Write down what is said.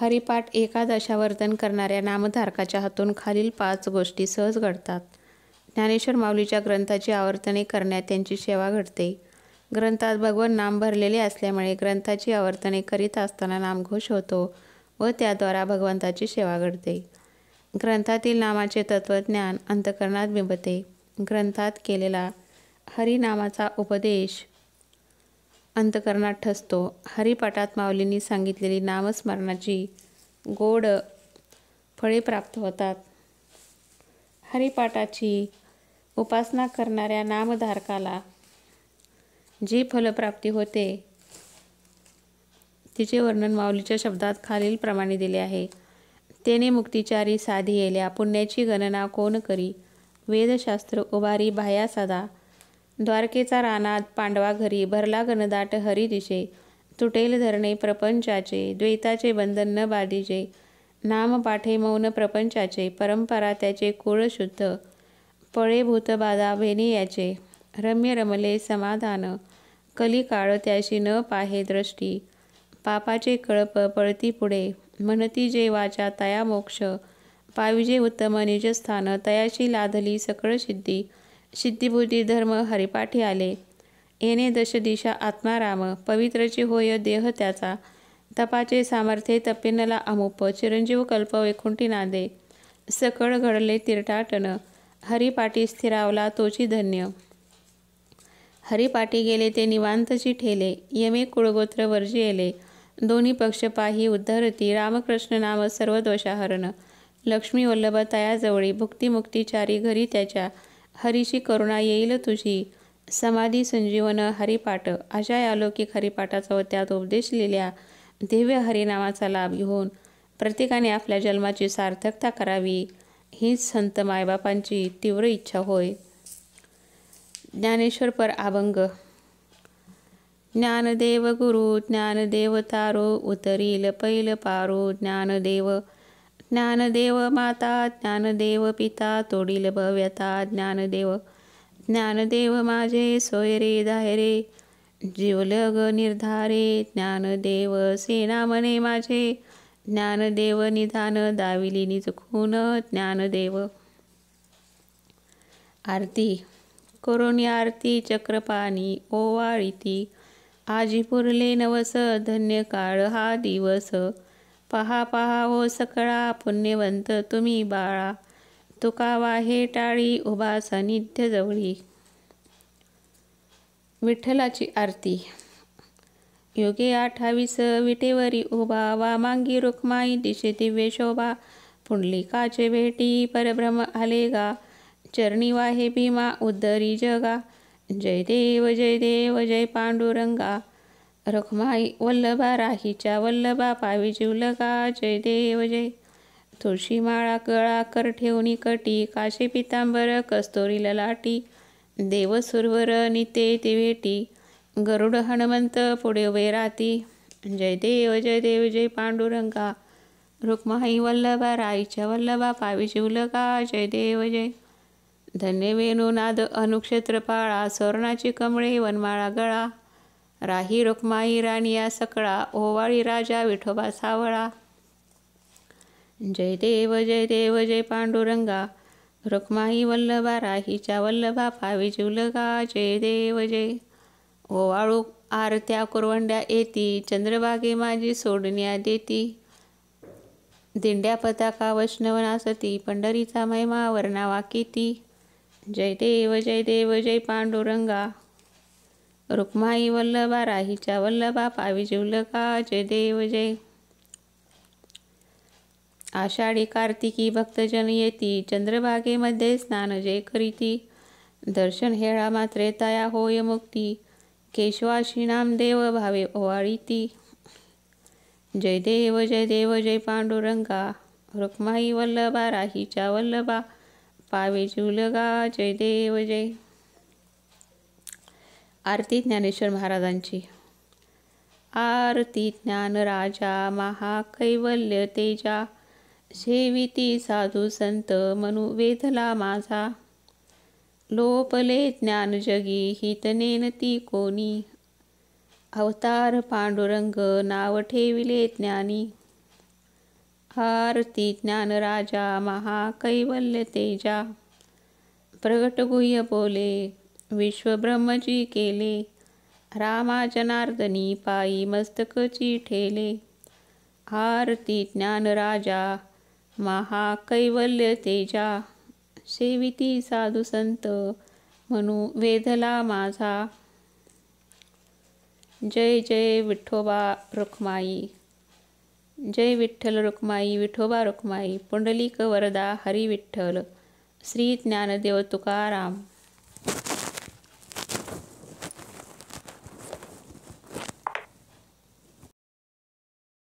हरिपाठ एकादशावर्तन करणाऱ्या नामधारकाच्या हातून खालील 5 गोष्टी सहज घडतात. ज्ञानेश्वर माऊलीच्या ग्रंथाची आवर्तने करण्यात त्यांची सेवा घडते. ग्रंथात भगवत नाम भरलेले असल्यामुळे ग्रंथाची आवर्तने करीत असताना नामघोष होतो व त्याद्वारा भगवंताची सेवा घडते. ग्रंथातील नामाचे तत्त्वज्ञान अंतःकरणात बिंबते. ग्रंथात केलेला हरिनामाचा उपदेश अंतःकरणात ठसतो. हरिपाठात माऊलींनी सांगितलेली नामस्मरणाची गोड फळे प्राप्त होतात. हरिपाठाची उपासना करणाऱ्या नामधारकाला जी फलप्राप्ती होते तिचे वर्णन माऊलीच्या शब्दात खालीलप्रमाणे दिले आहे. तेने मुक्तिचारी साधी येल्या, पुण्याची गणना कोण करी. वेदशास्त्र उभारी बाह्या सदा, द्वारकेचा रानात पांडवा घरी. भरला घनदाट हरी दिशे, तुटेल धरणे प्रपंचाचे. द्वैताचे बंधन न बाधिजे, नाम पाठे मौन प्रपंचाचे. परंपरा त्याचे कुळ शुद्ध, पळे भूत बाधा भेने याचे. रम्य रमले समाधान, कलिकाळ त्याशी न पाहे दृष्टी. पापाचे कळप पळती पुढे, म्हणती जे वाचा तया मोक्ष. पाविजे उत्तम निजस्थान, तयाशी लाधली सकळ सिद्धी. सिद्धिबुद्धी धर्म हरिपाठी आले, येणे दश दिशा आत्माराम. पवित्रची होय देह त्याचा, तपाचे सामर्थ्ये तपेनला अमुप. चिरंजीव कल्प वैकुंठी नांदे, सकळ घडले तीर्थाटन. हरिपाठी स्थिरावला तोची धन्य, हरिपाठी गेले ते निवांतची ठेले. यमे कुळगोत्र वर्जी येले, दोन्ही पक्ष पाही उद्धरती. रामकृष्ण नाम सर्व दोषाहरण, लक्ष्मी वल्लभ तयाजवळी. भुक्ती मुक्तिचारी घरी त्याच्या, हरीची करुणा येईल तुझी. समाधी संजीवन हरिपाठ, अशा अलौकिक हरिपाठाचा व त्यात उपदेशलेल्या दिव्य हरिनामाचा लाभ घेऊन प्रत्येकाने आपल्या जन्माची सार्थकता करावी, हीच संत मायबापांची तीव्र इच्छा होय. ज्ञानेश्वर अभंग. ज्ञानदेव गुरु ज्ञानदेव तारो, उतरील पैल पारो. ज्ञानदेव ज्ञानदेव माता, ज्ञानदेव पिता, तोडील भव्यता. ज्ञानदेव ज्ञानदेव माझे, सोय रे धायरे, जीवलग निर्धारे. ज्ञानदेव सेना म्हणे माझे, ज्ञानदेव निधान, दाविली निज खून. ज्ञानदेव. आरती. करोनी आरती चक्रपाणी ओवाळीती, आजी पुरले नवस, धन्य काळ हा दिवस. पहा पहा हो सकळा, पुण्यवंत तुम्ही बाळा. तुका वाहे टाळी, उभा सानिध्य जवळी. विठ्ठलाची आरती. योगे 28 विटेवरी उभा, वामांगी रुक्माई दिशे दिव्य शोभा. पुंडलिकाचे भेटी परब्रह्म आले गा, चरणी वाहे भीमा उद्धरी जगा. जय देव जय देव जय पांडुरंगा, रुक्माई वल्लभा राहीच्या वल्लभा. पावी जीवलगा, जय देव जय. तुळशी माळा गळा कर ठेवणी कटी, काशे पितांबर कस्तुरी ललाटी. देव सुरवर निते ते भेटी, गरुड हनुमंत पुढे उभे राती. जय देव जय पांडुरंगा, रुक्माई वल्लभा राहीच्या वल्लभा. पावी जीवलगा, जय देव जय. धन्य वेणुनाद अनुक्षेत्रपाळा, सुवर्णाची कमळे वनमाळा गळा. राही रुक्माई राणिया सकळा, ओवाळी राजा विठोबा सावळा. जय देव जय पांडुरंगा, रुक्माई वल्लभा राहीच्या वल्लभा. पावी जीवलगा, जय देव जय. ओवाळू आरत्या कुरवंड्या येती, चंद्रभागे माझी सोडण्या देती. दिंड्या पताका वैष्णवनासती, पंढरीचा महिमा वर्णावा कीती. जय देव जय पांडुरंगा, रुक्माई वल्लभा राहीच्या वल्लभा. पावी जीवलगा, जय देव जय. आषाढी कार्तिकी भक्तजन येती, चंद्रभागेमध्ये स्नान जे करीती. दर्शन हेळा मात्रे तया होय मुक्ती, केशवाशी नामदेव भावे ओवाळीती. जय देव जय पांडुरंगा, रुक्माई वल्लभा राहीच्या वल्लभा. पावे जीवलगा, जय देव जय. आरती ज्ञानेश्वर महाराजांची. आरती ज्ञानराजा महाकैवल्य तेजा, सेविती साधू संत मनु वेधला माझा. लोपले ज्ञान जगी हित नेनती कोणी, अवतार पांडुरंग नाव ठेविले ज्ञानी. आरती ज्ञानराजा महाकैवल्य तेजा, प्रगट गुह्य बोले विश्वब्रह्मजी केले, रामा जनार्दनी पायी मस्तकची ठेले. आरती ज्ञानराजा महाकैवल्य तेजा, सेविती साधू संत म्हणू वेधला माझा. जय जय विठोबा रुक्माई. जय विठ्ठल रुक्माई विठोबा रुक्माई. पुंडलिक वरदा हरी विठ्ठल. श्री ज्ञानदेव तुकाराम.